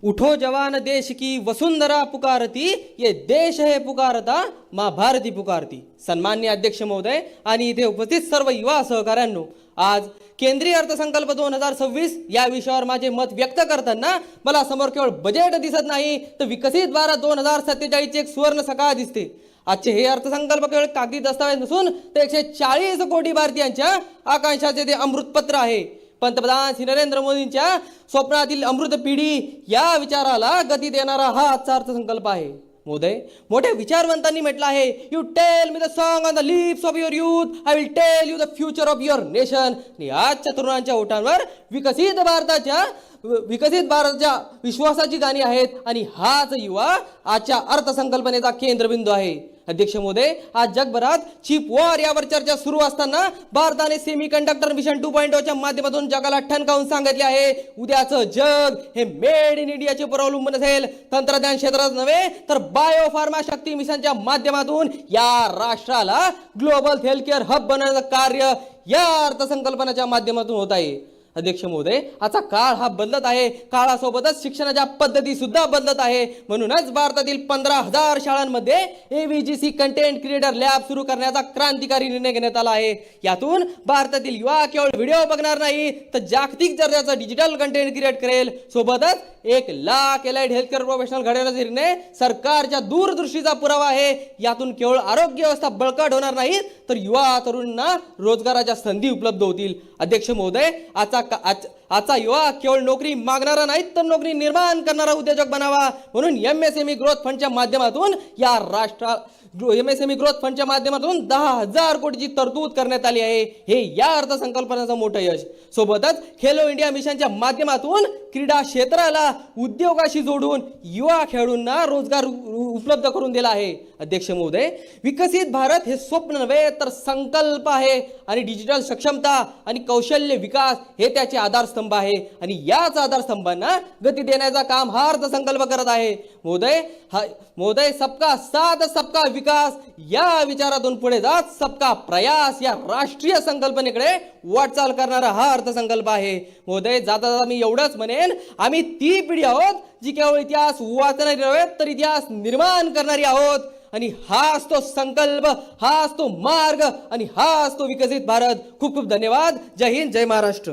उठो जवान देश की वसुंधरा पुकारती, ये देश है पुकारता, माँ भारती पुकारती। सन्मान्य अध्यक्ष महोदय आणि इथे उपस्थित सर्व युवा सहकाऱ्यांनो, आज केंद्रीय अर्थसंकल्प 2026 या विषयावर माझे मत व्यक्त करताना मला समोर केवळ बजेट दिसत नाही, तर विकसित भारत 2047 ची एक सुवर्ण सकाळ दिसते। आजचे हे अर्थसंकल्प केवळ कागदी दस्तावेज नसून ते 140 कोटी भारतीयांच्या आकांक्षाचे ते अमृतपत्र आहे। पंतप्रधान श्री नरेंद्र मोदींच्या स्वप्नातील अमृत पिढी या विचाराला गती देणारा हा आजचा अर्थसंकल्प आहे। मोदय, मोठ्या विचारवंतांनी म्हटलं आहे, you tell me the song on the lips of your youth, I will tell you the future of your nation. आणि आजच्या तरुणांच्या ओठांवर विकसित भारताच्या विश्वासाची गाणी आहेत आणि हाच युवा आजच्या अर्थसंकल्पनेचा केंद्रबिंदू आहे। अध्यक्ष महोदय, आज जगभरात चिप वॉर यावर चर्चा सुरू असताना भारताने सेमीकंडक्टर मिशन 2.0 च्या माध्यमातून जगाला ठणकावून सांगितले आहे, उद्याचं जग हे मेड इन इंडियाचे वर अवलंबून असेल। तंत्रज्ञान क्षेत्रात नव्हे तर बायो फार्मा शक्ती मिशनच्या माध्यमातून या राष्ट्राला ग्लोबल हेल्थ केअर हब बनवण्याचं कार्य या अर्थसंकल्पनेच्या माध्यमातून होत आहे। अध्यक्ष महोदय, आजचा काळ हा बदलत आहे, काळासोबतच शिक्षणाच्या पद्धती सुद्धा बदलत आहे। म्हणूनच भारतातील 15,000 शाळांमध्ये एव्हीजीसी कंटेंट क्रिएटर लॅब सुरू करण्याचा क्रांतिकारी निर्णय घेण्यात आला आहे। यातून भारतातील युवा केवळ व्हिडिओ बघणार नाही, तर जागतिक दर्जाचा डिजिटल कंटेंट क्रिएट करेल। सोबतच 1 लाख एलाइड हेल्थकेअर प्रोफेशनल घडवण्याचा निर्णय सरकारच्या दूरदृष्टीचा पुरावा आहे। यातून केवळ आरोग्य व्यवस्था बळकट होणार नाही, तर युवा तरुणांना रोजगाराच्या संधी उपलब्ध होतील। अध्यक्ष महोदय, आजचा युवा केवळ नोकरी मागणारा नाही, तर नोकरी निर्माण करणारा उद्योजक बनावा। म्हणून एमएसएमई ग्रोथ फंडच्या माध्यमातून एमएसएमई ग्रोथ फंडच्या माध्यमातून 10,000 कोटीची तरतूद करण्यात आली आहे। हे या अर्थसंकल्पनेचं मोठं यश। सोबतच खेलो इंडिया मिशनच्या माध्यमातून क्रीडा क्षेत्राला उद्योगाशी जोडून युवा खेळाडूंना रोजगार उपलब्ध करून दिला आहे। अध्यक्ष महोदय, विकसित भारत हे स्वप्न नव्हे तर संकल्प आहे आणि डिजिटल सक्षमता आणि कौशल्य विकास हे त्याचे आधारस्तंभ आहे आणि याच आधारस्तंभांना गती देण्याचा काम हा अर्थसंकल्प करत आहे। मोदय, सबका साथ सबका विकास या विचारातून पुढे जात सबका प्रयास या राष्ट्रीय संकल्पनेकडे वाटचाल करणारा हा अर्थसंकल्प आहे। मोदय, जाता जाता मी एवढंच म्हणेन, आम्ही ती पिढी आहोत जी केवळ इतिहास वाचणारी नव्हे तर इतिहास निर्माण करणारी आहोत। आणि हाच तो संकल्प, हाच तो मार्ग आणि हाच तो विकसित भारत। खूप खूप धन्यवाद। जय हिंद, जय महाराष्ट्र।